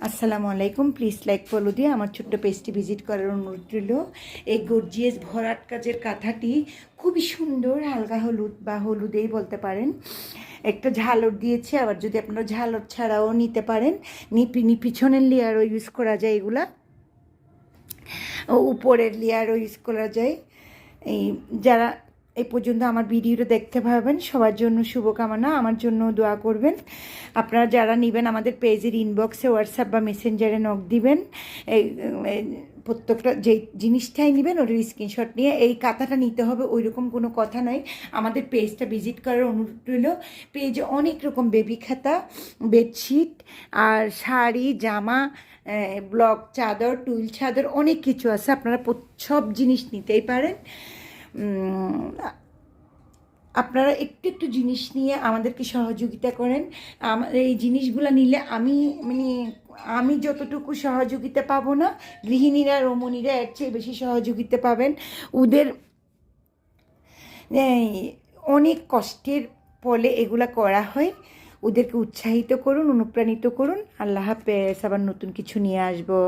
আসসালামু আলাইকুম। Please like follow দিয়ে আমার ছোট্ট পেজটি ভিজিট করার অনুরোধ রইল। এই গর্জিয়াস ভরাট কাজের কাঁথাটি খুবই সুন্দর, হালকা হলুদ বা হলুদেই বলতে পারেন। একটা ঝালর দিয়েছে, আবার যদি আপনারা ঝালর ছাড়াও নিতে পারেন, পিছনের লেয়ারও ইউজ করা যায়, এগুলা উপরের লেয়ারও ইউজ করা যায়। এই যারা এই পর্যন্ত আমার ভিডিওটা দেখতে পাবেন সবার জন্য শুভকামনা, আমার জন্য দোয়া করবেন। আপনারা যারা নেবেন আমাদের পেজের ইনবক্সে, হোয়াটসঅ্যাপ বা মেসেঞ্জারে নক দিবেন। এই প্রত্যেকটা যে জিনিসটাই নেবেন ওটার স্ক্রিনশট নিয়ে। এই কাঁথাটা নিতে হবে ওই রকম কোনো কথা নয়, আমাদের পেজটা ভিজিট করার অনুরোধ রইল। পেজে অনেক রকম বেবি খাতা, বেডশিট আর শাড়ি, জামা, ব্লক চাদর, টুইল চাদর, অনেক কিছু আছে। আপনারা সব জিনিস নিতেই পারেন। আপনারা একটু একটু জিনিস নিয়ে আমাদেরকে সহযোগিতা করেন। এই জিনিসগুলো নিলে আমি যতটুকু সহযোগিতা পাবো না, গৃহিণীরা রমণীরা এর চেয়ে বেশি সহযোগিতা পাবেন। ওদের অনেক কষ্টের ফলে এগুলা করা হয়। ওদেরকে উৎসাহিত করুন, অনুপ্রাণিত করুন। আল্লাহ হাফেজ। আবার নতুন কিছু নিয়ে আসবো।